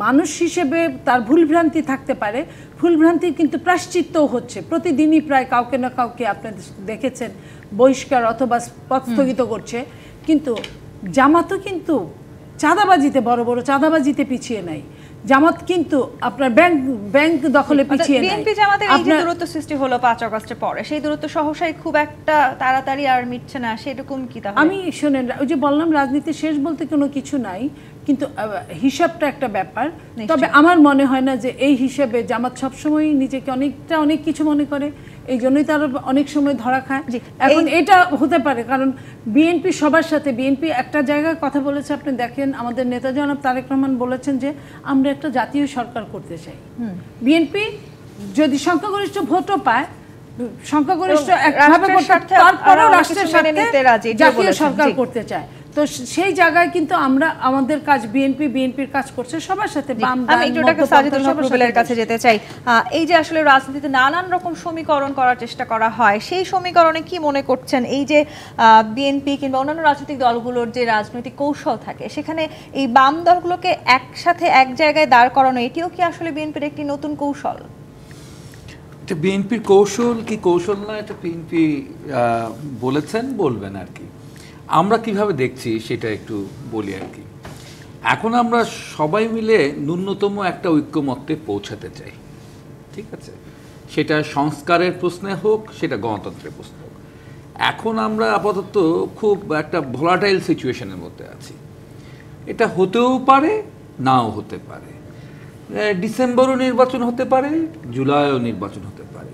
মানুষ হিসেবে তার ভুলভ্রান্তি থাকতে পারে। ভুলভ্রান্তির কিন্তু প্রায়শ্চিত্তও হচ্ছে প্রতিদিনই, প্রায় কাউকে না কাউকে আপনারা দেখেছেন বহিষ্কার অথবা পদ স্থগিত করছে। কিন্তু জামাতও কিন্তু চাঁদাবাজিতে, বড় বড় চাঁদাবাজিতে পিছিয়ে নাই। জামাত কিন্তু আপনার ব্যাংক দখলে পিছিয়ে নাই। বিএনপি জামাতের এই যে দূরত্ব সৃষ্টি হলো 5 আগস্টের পরে, সেই দূরত্ব সহসাই খুব একটা তাড়াতাড়ি আর মিটছে না, সেরকম কি? তাহলে আমি শোনেন, ওই যে বললাম রাজনীতি শেষ বলতে কোনো কিছু নাই, কিন্তু হিসাবটা একটা ব্যাপার। তবে আমার মনে হয় না যে এই হিসাবে জামাত সবসময় নিজেকে অনেক কিছু মনে করে, এই জন্যই তারা অনেক সময় ধরা খায়। এখন এটা হতে পারে কারণ বিএনপি সবার সাথে, বিএনপি একটা জায়গায় কথা বলেছে, আপনি দেখেন আমাদের নেতা জনাব তারেক রহমান বলেছেন যে আমরা একটা জাতীয় সরকার করতে চাই। বিএনপি যদি সংখ্যাগরিষ্ঠ ভোটও পায়, সংখ্যাগরিষ্ঠ একভাবে তারপরেও রাষ্ট্রের সাথে জাতীয় সরকার করতে চায়। তো সেই জায়গায় কিন্তু আমরা আমাদের কাজ বিএনপির কাজ করছে সবার সাথে, বাম আমি একটু ডক্টর সাজিদুল হক রুবেলের কাছে যেতে চাই। এই যে আসলে রাজনীতিতে নানান রকম সমীকরণ করার চেষ্টা করা হয়, সেই সমীকরণে কি মনে করছেন এই যে বিএনপি কিংবা অন্যান্য রাজনৈতিক দলগুলোর যে রাজনৈতিক কৌশল থাকে, সেখানে এই বাম দলগুলোকে একসাথে এক জায়গায় দাঁড় করানো, এটিও কি আসলে বিএনপির একটি নতুন কৌশল? এটা বিএনপির কৌশল কি কৌশল না, এটা বিএনপি বলবেন আর কি। আমরা কিভাবে দেখছি সেটা একটু বলি আর কি। এখন আমরা সবাই মিলে ন্যূনতম একটা ঐক্যমত্যে পৌঁছাতে চাই, ঠিক আছে? সেটা সংস্কারের প্রশ্নে হোক, সেটা গণতন্ত্রের প্রশ্ন হোক। এখন আমরা আপাতত খুব একটা ভোলাটাইল সিচুয়েশনের মধ্যে আছি। এটা হতেও পারে, নাও হতে পারে। ডিসেম্বরও নির্বাচন হতে পারে, জুলাইও নির্বাচন হতে পারে,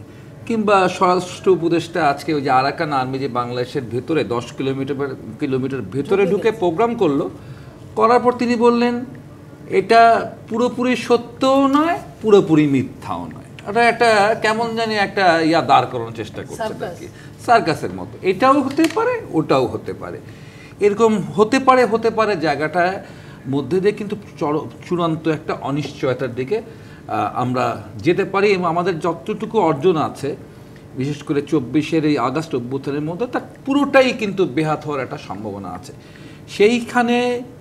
কিংবা স্বরাষ্ট্র উপদেষ্টা আজকে ওই যে আরাকান আর্মি যে বাংলাদেশের ভেতরে 10 কিলোমিটার ভেতরে ঢুকে প্রোগ্রাম করলো, করার পর তিনি বললেন এটা পুরোপুরি সত্যও নয়, পুরোপুরি মিথ্যাও নয়। এটা একটা কেমন জানি একটা দাঁড় করানোর চেষ্টা করছে আর কি, সার্কাসের মতো। এটাও হতে পারে, ওটাও হতে পারে। এরকম হতে পারে জায়গাটায় মধ্যে দিয়ে কিন্তু চূড়ান্ত একটা অনিশ্চয়তার দিকে আমরা যেতে পারি। এবং আমাদের যতটুকু অর্জন আছে, বিশেষ করে 24-এর এই আগস্ট অভ্যুত্থানের মধ্যে, তার পুরোটাই কিন্তু বেহাত হওয়ার একটা সম্ভাবনা আছে। সেইখানে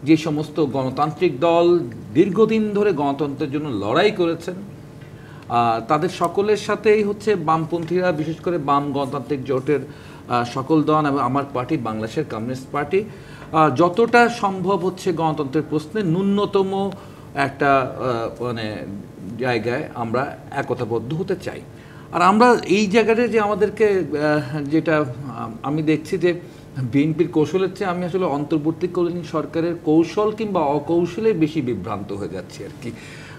যে সমস্ত গণতান্ত্রিক দল দীর্ঘদিন ধরে গণতন্ত্রের জন্য লড়াই করেছেন, তাদের সকলের সাথেই হচ্ছে বামপন্থীরা, বিশেষ করে বাম গণতান্ত্রিক জোটের সকল দল এবং আমার পার্টি বাংলাদেশের কমিউনিস্ট পার্টি, যতটা সম্ভব হচ্ছে গণতন্ত্রের প্রশ্নে ন্যূনতম একটা মানে জায়গায় আমরা একতাবদ্ধ হতে চাই। আর আমরা এই জায়গাটা যে আমাদেরকে যেটা আমি দেখছি যে বিএনপির কৌশলের চেয়ে আমি আসলে অন্তর্বর্তীকালীন সরকারের কৌশল কিংবা অকৌশলে বেশি বিভ্রান্ত হয়ে যাচ্ছি আর কি।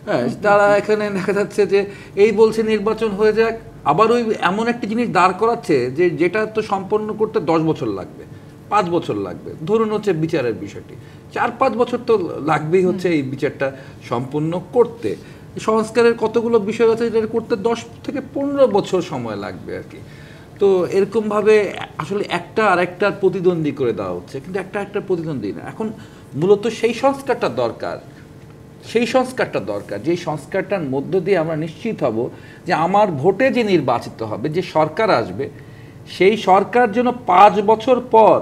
হ্যাঁ, তারা এখানে দেখা যাচ্ছে যে এই বলছে নির্বাচন হয়ে যাক, আবার ওই এমন একটা জিনিস দাঁড় করাচ্ছে যেটা তো সম্পন্ন করতে 10 বছর লাগবে, 5 বছর লাগবে। ধরুন হচ্ছে বিচারের বিষয়টি, 4-5 বছর তো লাগবেই হচ্ছে এই বিচারটা সম্পন্ন করতে। সংস্কারের কতগুলো বিষয় আছে যেটা করতে 10 থেকে 15 বছর সময় লাগবে আর কি। তো এরকমভাবে আসলে একটা আরেকটার প্রতিদ্বন্দ্বী করে দেওয়া হচ্ছে, কিন্তু একটা প্রতিদ্বন্দ্বী না। এখন মূলত সেই সংস্কারটা দরকার, যে সংস্কারটার মধ্য দিয়ে আমরা নিশ্চিত হব যে আমার ভোটে যে নির্বাচিত হবে, যে সরকার আসবে, সেই সরকার যেন 5 বছর পর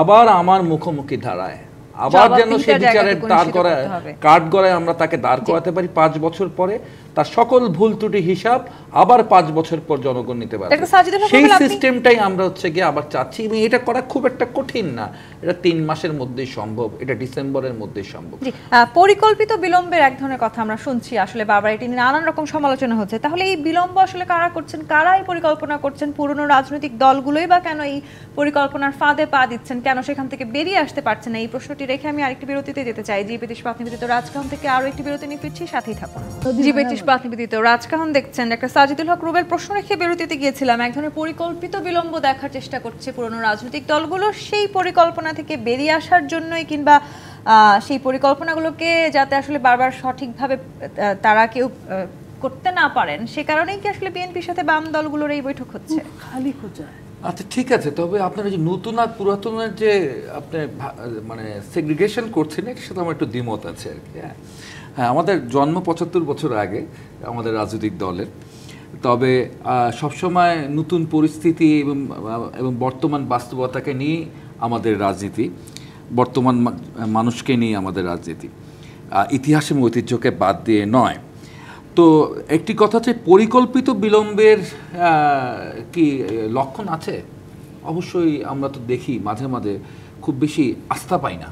আবার আমার মুখোমুখি দাঁড়ায়, আবার যেন সেই বিচারের কাঠ গড়ায় আমরা তাকে দাঁড় করাতে পারি 5 বছর পরে, তার সকল ভুল ত্রুটি হিসাব আবার 5 বছর পর জনগণ নিতে পারবে। সেই সিস্টেমটাই আমরা হচ্ছে গিয়ে আবার চাচ্ছি। এবং এটা করা খুব একটা কঠিন না, এটা 3 মাসের মধ্যেই সম্ভব, এটা ডিসেম্বরের মধ্যেই সম্ভব। পরিকল্পিত বিলম্বের এক ধরনের কথা আমরা শুনছি, আসলে বারবার এটি নিয়ে নানান রকম সমালোচনা হচ্ছে। তাহলে এই বিলম্ব আসলে কারা করছেন, কারা এই পরিকল্পনা করছেন? পুরনো রাজনৈতিক দলগুলোই বা কেন এই পরিকল্পনার ফাঁদে পা দিচ্ছেন, কেন সেখান থেকে বেরিয়ে আসতে পারছেন না? এই প্রশ্নটি রেখে আমি আরেকটি বিরতিতে যেতে চাই। জি ব্রিটিশ বাত নিবেদিত রাজকাহন থেকে আরো একটি বিরতি নিয়ে ফিরছি, সাথেই থাকুন। জি ব্রিটিশ বাত নিবেদিত রাজকাহন দেখছেন। ডক্টর সাজিদুল হক রুবেল, প্রশ্ন রেখে বিরতিতে গিয়েছিলাম। এক ধরনের পরিকল্পিত বিলম্ব দেখার চেষ্টা করছে পুরনো রাজনৈতিক দলগুলো, সেই পরিকল্পনা থেকে বেরিয়ে আসার জন্যই, কিংবা সেই পরিকল্পনাগুলোকে যাতে আসলে বারবার সঠিকভাবে তারা কেউ করতে না পারেন, সে কারণেই কি আসলে বিএনপির সাথে বাম দলগুলোর এই বৈঠক হচ্ছে? খালি খোঁজা। আচ্ছা, ঠিক আছে। তবে আপনারা যে নতুন আর পুরাতনের যে আপনার মানে সেগ্রিগেশন করছেন, এর সাথে আমার একটু দ্বিমত আছে আর কি। হ্যাঁ, আমাদের জন্ম 75 বছর আগে আমাদের রাজনৈতিক দলের। তবে সবসময় নতুন পরিস্থিতি এবং বর্তমান বাস্তবতাকে নিয়ে আমাদের রাজনীতি, বর্তমান মানুষকে নিয়ে আমাদের রাজনীতি, ইতিহাস এবং ঐতিহ্যকে বাদ দিয়ে নয়। তো একটি কথা হচ্ছে, পরিকল্পিত বিলম্বের কি লক্ষণ আছে? অবশ্যই আমরা তো দেখি মাঝে মাঝে, খুব বেশি আস্থা পাই না।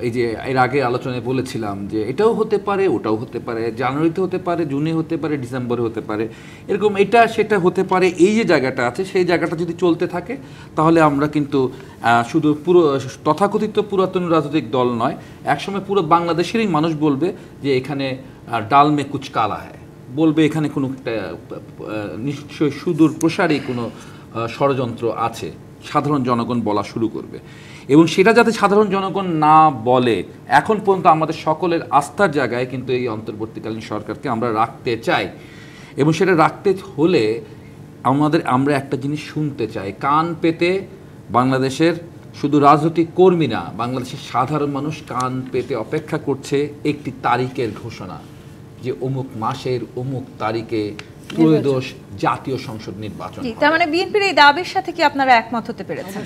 এই যে এর আগে আলোচনায় বলেছিলাম যে এটাও হতে পারে, ওটাও হতে পারে, জানুয়ারিতে হতে পারে, জুনে হতে পারে, ডিসেম্বরে হতে পারে, এরকম এটা সেটা হতে পারে। এই যে জায়গাটা আছে, সেই জায়গাটা যদি চলতে থাকে, তাহলে আমরা কিন্তু শুধু পুরো তথাকথিত পুরাতন রাজনৈতিক দল নয়, একসময় পুরো বাংলাদেশেরই মানুষ বলবে যে এখানে ডাল মে কুচ কালা হ্যায়, বলবে এখানে কোনো একটা নিশ্চয়ই সুদূর প্রসারী কোনো ষড়যন্ত্র আছে, সাধারণ জনগণ বলা শুরু করবে। এবং সেটা যাতে সাধারণ জনগণ না বলে, এখন পর্যন্ত আমাদের সকলের আস্থার জায়গায় কিন্তু এই অন্তর্বর্তীকালীন সরকারকে আমরা রাখতে চাই। এবং সেটা রাখতে হলে আমরা একটা জিনিস শুনতে চাই, কান পেতে বাংলাদেশের শুধু রাজনৈতিক কর্মী না, বাংলাদেশের সাধারণ মানুষ কান পেতে অপেক্ষা করছে একটি তারিখের ঘোষণা, যে অমুক মাসের অমুক তারিখে ত্রয়োদশ জাতীয় সংসদ নির্বাচন। তার মানে বিএনপির এই দাবির সাথে কি আপনারা একমত হতে পেরেছেন?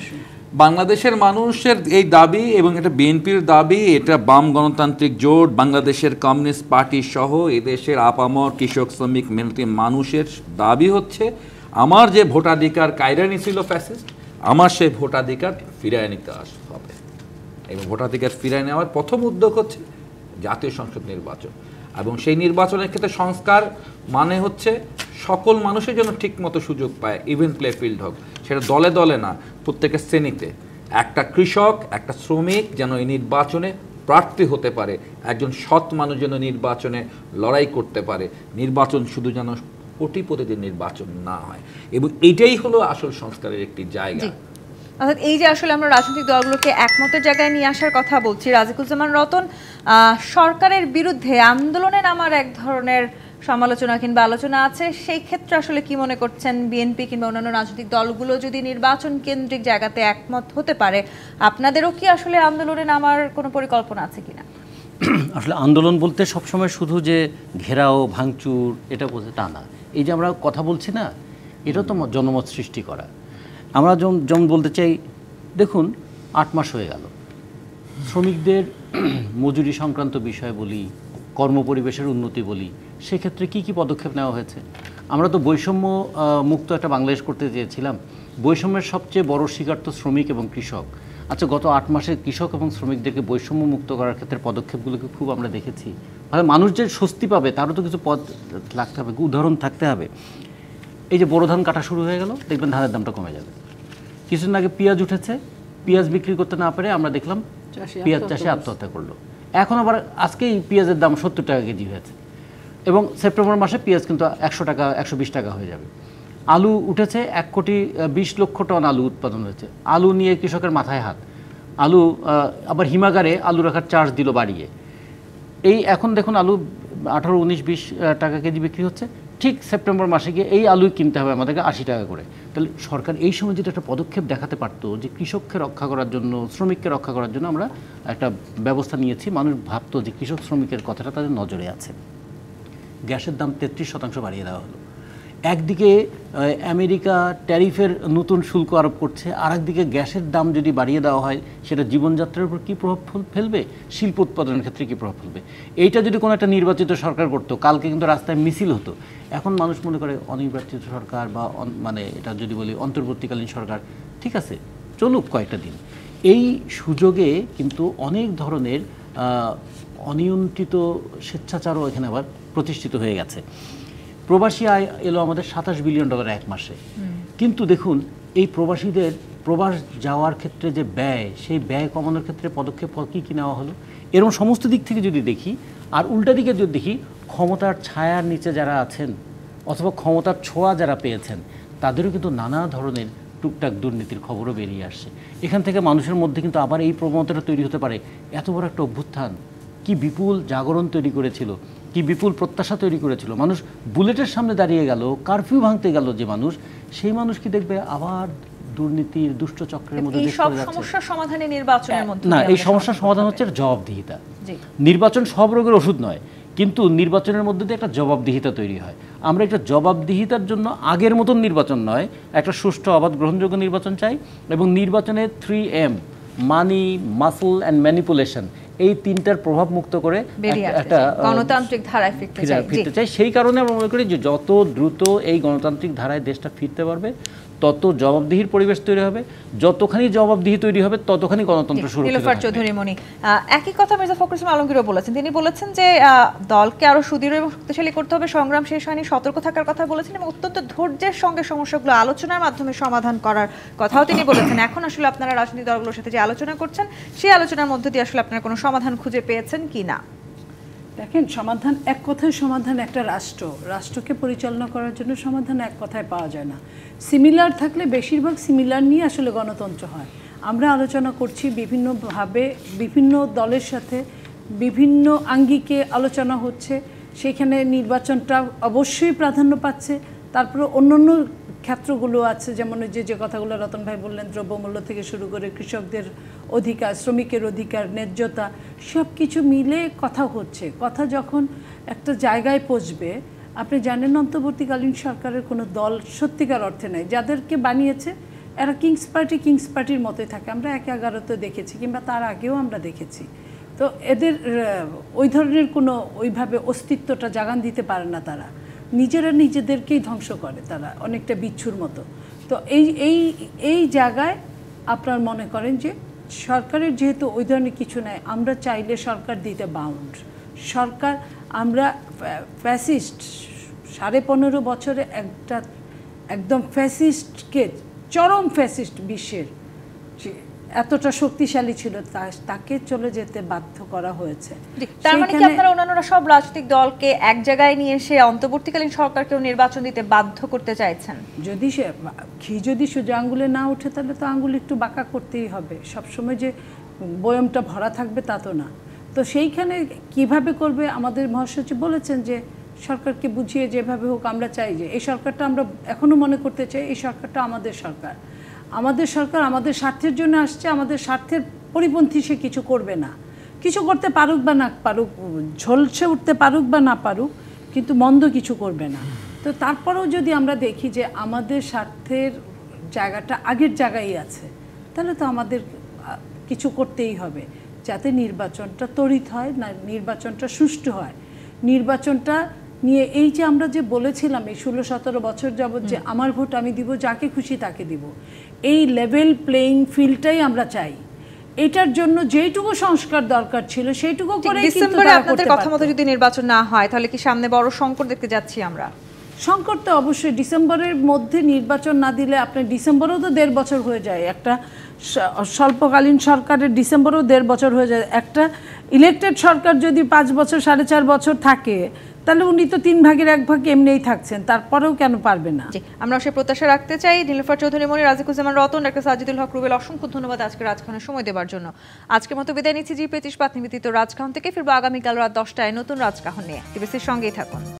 বাংলাদেশের মানুষের এই দাবি, এবং এটা বিএনপির দাবি, এটা বাম গণতান্ত্রিক জোট, বাংলাদেশের কমিউনিস্ট পার্টি সহ এদেশের আপামর কৃষক শ্রমিক মেহনতি মানুষের দাবি হচ্ছে, আমার যে ভোটাধিকার কায়রা নিয়েছিল ফ্যাসিস্ট, আমার সেই ভোটাধিকার ফিরিয়ে নিতে হবে। এবং ভোটাধিকার ফিরিয়ে নেওয়ার প্রথম উদ্যোগ হচ্ছে জাতীয় সংসদ নির্বাচন। এবং সেই নির্বাচনের ক্ষেত্রে সংস্কার মানে হচ্ছে সকল মানুষের জন্য ঠিকমতো সুযোগ পায়, ইভেন প্লে ফিল্ড হোক, সেটা দলে দলে না, প্রত্যেকের শ্রেণীতে। একটা কৃষক, একটা শ্রমিক যেন এই নির্বাচনে প্রার্থী হতে পারে, একজন সৎ মানুষ যেন নির্বাচনে লড়াই করতে পারে, নির্বাচন শুধু যেন কোটিপতিদের নির্বাচন না হয়। এবং এইটাই হলো আসল সংস্কারের একটি জায়গা। অর্থাৎ এই যে আসলে আমরা রাজনৈতিক দলগুলোকে একমতের জায়গায় নিয়ে আসার কথা বলছি, রাজিকুজ্জামান রতন, সরকারের বিরুদ্ধে আন্দোলনে নামার এক ধরনের সমালোচনা কিংবা আলোচনা আছে, সেই ক্ষেত্রে আসলে কি মনে করছেন বিএনপি কিংবা অন্যান্য রাজনৈতিক দলগুলো যদি নির্বাচন কেন্দ্রিক জায়গাতে একমত হতে পারে, আপনাদেরও কি আসলে আন্দোলনে নামার কোনো পরিকল্পনা আছে কিনা? আসলে আন্দোলন বলতে সবসময় শুধু যে ঘেরাও ভাঙচুর এটা বলতে তা না। এই যে আমরা কথা বলছি না, এটা তো জনমত সৃষ্টি করা। আমরা যেমন বলতে চাই, দেখুন 8 মাস হয়ে গেল, শ্রমিকদের মজুরি সংক্রান্ত বিষয় বলি, কর্মপরিবেশের উন্নতি বলি, সেক্ষেত্রে কি কি পদক্ষেপ নেওয়া হয়েছে? আমরা তো বৈষম্য মুক্ত একটা বাংলাদেশ করতে চেয়েছিলাম। বৈষম্যের সবচেয়ে বড় শিকার তো শ্রমিক এবং কৃষক। আচ্ছা, গত 8 মাসে কৃষক এবং শ্রমিকদেরকে বৈষম্য মুক্ত করার ক্ষেত্রে পদক্ষেপগুলোকে খুব আমরা দেখেছি। মানে মানুষ যে স্বস্তি পাবে তারও তো কিছু পদ লাগতে হবে, উদাহরণ থাকতে হবে। এই যে বড় ধান কাটা শুরু হয়ে গেল, দেখবেন ধানের দামটা কমে যাবে। কিছুদিন আগে পেঁয়াজ উঠেছে, পেঁয়াজ বিক্রি করতে না পারে আমরা দেখলাম পেঁয়াজ চাষে আত্মহত্যা করলো। এখন আবার আজকেই পেঁয়াজের দাম 70 টাকা কেজি হয়েছে, এবং সেপ্টেম্বর মাসে পেঁয়াজ কিন্তু 100 টাকা 120 টাকা হয়ে যাবে। আলু উঠেছে, 1,20,00,000 টন আলু উৎপাদন হয়েছে। আলু নিয়ে কৃষকের মাথায় হাত। আলু আবার হিমাগারে আলু রাখার চার্জ দিল বাড়িয়ে। এই এখন দেখুন আলু 18, 19, 20 টাকা কেজি বিক্রি হচ্ছে। ঠিক সেপ্টেম্বর মাসে গিয়ে এই আলু কিনতে হবে আমাদেরকে 80 টাকা করে। তাহলে সরকার এই সময় যদি একটা পদক্ষেপ দেখাতে পারতো যে কৃষককে রক্ষা করার জন্য, শ্রমিককে রক্ষা করার জন্য আমরা একটা ব্যবস্থা নিয়েছি, মানুষ ভাবতো যে কৃষক শ্রমিকের কথাটা তাদের নজরে আছে। গ্যাসের দাম 33% বাড়িয়ে দেওয়া হলো। একদিকে আমেরিকা ট্যারিফের নতুন শুল্ক আরোপ করছে, আর একদিকে গ্যাসের দাম যদি বাড়িয়ে দেওয়া হয় সেটা জীবনযাত্রার উপর কী প্রভাব ফেলবে, শিল্প উৎপাদনের ক্ষেত্রে কী প্রভাব ফেলবে। এইটা যদি কোনো একটা নির্বাচিত সরকার করতো, কালকে কিন্তু রাস্তায় মিছিল হতো। এখন মানুষ মনে করে অনির্বাচিত সরকার বা মানে এটা যদি বলি অন্তর্বর্তীকালীন সরকার, ঠিক আছে চলুক কয়েকটা দিন। এই সুযোগে কিন্তু অনেক ধরনের অনিয়ন্ত্রিত স্বেচ্ছাচারও এখানে আবার প্রতিষ্ঠিত হয়ে গেছে। প্রবাসী আয় এলো আমাদের $27 বিলিয়ন 1 মাসে। কিন্তু দেখুন এই প্রবাসীদের প্রবাস যাওয়ার ক্ষেত্রে যে ব্যয়, সেই ব্যয় কমানোর ক্ষেত্রে পদক্ষেপ কী নেওয়া হলো, এরকম সমস্ত দিক থেকে যদি দেখি, আর উল্টা দিকে যদি দেখি, ক্ষমতার ছায়ার নিচে যারা আছেন অথবা ক্ষমতার ছোঁয়া যারা পেয়েছেন তাদেরও কিন্তু নানা ধরনের টুকটাক দুর্নীতির খবরও বেরিয়ে আসছে। এখান থেকে মানুষের মধ্যে কিন্তু আবার এই প্রবণতাটা তৈরি হতে পারে, এত বড় একটা অভ্যুত্থান কি বিপুল জাগরণ তৈরি করেছিল, কি বিপুল প্রত্যাশা তৈরি করেছিল। মানুষ বুলেটের সামনে দাঁড়িয়ে গেল, কারফিউ ভাঙতে গেল যে মানুষ, সেই মানুষ কি দেখবে আবার দুর্নীতির দুষ্ট চক্রের মধ্যে দেশ চলে যাচ্ছে। সমস্যার সমাধানে নির্বাচনের মধ্যে না, এই সমস্যার সমাধান হচ্ছে জবাবদিহিতা। নির্বাচন সব রোগের ওষুধ নয়, কিন্তু নির্বাচনের মধ্যে দিয়ে একটা জবাবদিহিতা তৈরি হয়। আমরা একটা জবাবদিহিতার জন্য আগের মতন নির্বাচন নয়, একটা সুষ্ঠু অবাধ গ্রহণযোগ্য নির্বাচন চাই। এবং নির্বাচনে 3M, money, muscle and manipulation, এই তিনটার প্রভাব মুক্ত করে একটা গণতান্ত্রিক ধারায় ফিরতে চাই। সেই কারণে আমরা মনে করি যে যত দ্রুত এই গণতান্ত্রিক ধারায় দেশটা ফিরতে পারবে তত জবাবদিহির পরিবেশ তৈরি হবে, যতখানি জবাবদিহি তৈরি হবে ততখানি গণতন্ত্র সুরক্ষিত হবে। চৌধুরী মনি একই কথা মির্জা ফখরুল ইসলাম আলমগীরও বলেছেন। তিনি বলেছেন যে দলকে আরো সুদৃঢ় এবং শক্তিশালী করতে হবে, সংগ্রাম শেষ হয়নি, সতর্ক থাকার কথা বলেছেন এবং অত্যন্ত ধৈর্যের সঙ্গে সমস্যাগুলো আলোচনার মাধ্যমে সমাধান করার কথাও তিনি বলেছেন। এখন আসলে আপনারা রাজনৈতিক দলগুলোর সাথে যে আলোচনা করছেন, সেই আলোচনার মধ্যে দিয়ে আসলে আপনারা কোনো সমাধান খুঁজে পেয়েছেন কি না? দেখেন, সমাধান এক কথায় সমাধান একটা রাষ্ট্রকে পরিচালনা করার জন্য সমাধান এক কথায় পাওয়া যায় না। সিমিলার থাকলে বেশিরভাগ সিমিলার নিয়ে আসলে গণতন্ত্র হয়। আমরা আলোচনা করছি বিভিন্নভাবে, বিভিন্ন দলের সাথে বিভিন্ন আঙ্গিকে আলোচনা হচ্ছে, সেখানে নির্বাচনটা অবশ্যই প্রাধান্য পাচ্ছে। তারপরে অন্য ক্ষেত্রগুলো আছে, যেমন ওই যে কথাগুলো রতন ভাই বললেন, দ্রব্যমূল্য থেকে শুরু করে কৃষকদের অধিকার, শ্রমিকের অধিকার, ন্যায্যতা, সব কিছু মিলে কথা হচ্ছে। কথা যখন একটা জায়গায় পৌঁছবে, আপনি জানেন অন্তর্বর্তীকালীন সরকারের কোনো দল সত্যিকার অর্থে নাই। যাদেরকে বানিয়েছে এরা কিংস পার্টির মতোই থাকে। আমরা 1/11-তে দেখেছি, কিংবা তার আগেও আমরা দেখেছি। তো এদের ওই ধরনের কোনো ওইভাবে অস্তিত্বটা জাগান দিতে পারে না। তারা নিজেরা নিজেদেরকেই ধ্বংস করে, তারা অনেকটা বিচ্ছুর মতো। তো এই জায়গায় আপনার মনে করেন যে সরকারের যেহেতু ওই ধরনের কিছু নাই, আমরা চাইলে সরকার দিতে বাউন্ড। সরকার, আমরা ফ্যাসিস্ট 15.5 বছরে একটা একদম ফ্যাসিস্টকে, চরম ফ্যাসিস্ট বিশ্বের এতটা শক্তিশালী ছিল, তাকে চলে যেতে বাধ্য করা হয়েছে। তার মানে কি আপনারা অন্যান্যরা সব রাজনৈতিক দলকে এক জায়গায় নিয়ে এসে অন্তর্বর্তীকালীন সরকারকেও নির্বাচন দিতে বাধ্য করতে চাইছেন? যদি সোজা আঙ্গুলে না ওঠে, তাহলে তো আঙ্গুল একটু বাঁকা করতেই হবে। সবসময় যে বয়মটা ভরা থাকবে তা তো না। তো সেইখানে কিভাবে করবে, আমাদের মহাসচিব বলেছেন যে সরকারকে বুঝিয়ে যেভাবে হোক, আমরা চাই যে এই সরকারটা, আমরা এখনো মনে করতে চাই এই সরকারটা আমাদের সরকার। আমাদের সরকার আমাদের স্বার্থের জন্য আসছে, আমাদের স্বার্থের পরিপন্থী সে কিছু করবে না। কিছু করতে পারুক বা না পারুক, ঝলসে উঠতে পারুক বা না পারুক, কিন্তু মন্দ কিছু করবে না। তো তারপরেও যদি আমরা দেখি যে আমাদের স্বার্থের জায়গাটা আগের জায়গায় আছে, তাহলে তো আমাদের কিছু করতেই হবে যাতে নির্বাচনটা তড়িৎ হয়, না নির্বাচনটা সুষ্ঠু হয়। নির্বাচনটা নিয়ে এই যে আমরা যে বলেছিলাম এই 16-17 বছর যাবত যে আমার ভোট আমি দিব, যাকে খুশি তাকে দিব, এই লেভেল প্লেইং ফিল্ডটাই আমরা চাই। এটার জন্য যেইটুকু সংস্কার দরকার ছিল সেইটুকু করে ডিসেম্বরে আপনাদের কথা মতো যদি নির্বাচন না হয়, তাহলে কি সামনে বড় সংকট দেখতে যাচ্ছি আমরা? সংকট তো অবশ্যই। ডিসেম্বরের মধ্যে নির্বাচন না দিলে, আপনার ডিসেম্বরেও তো 1.5 বছর হয়ে যায়। একটা স্বল্পকালীন সরকারের ডিসেম্বরেও 1.5 বছর হয়ে যায়। একটা ইলেকটেড সরকার যদি 5 বছর 4.5 বছর থাকে, তাহলে উনি তো 3 ভাগের 1 ভাগ এমনিই থাকছেন, তারপরেও কেন পারবে না? আমরা সে প্রত্যাশা রাখতে চাই। নীলুফার চৌধুরী মনি, রাজিকুজ্জামান রতন, ডাক্তার সাজিদুল হক রুবেল, অসংখ্য ধন্যবাদ আজকে রাজখানের সময় দেওয়ার জন্য। আজকের মতো বিদায় নিচ্ছি জি25 নিবেদিত রাজকাহন থেকে। ফিরবো আগামীকাল রাত 10টায় নতুন রাজকাহন নিয়ে। টিভিসির সঙ্গেই থাকুন।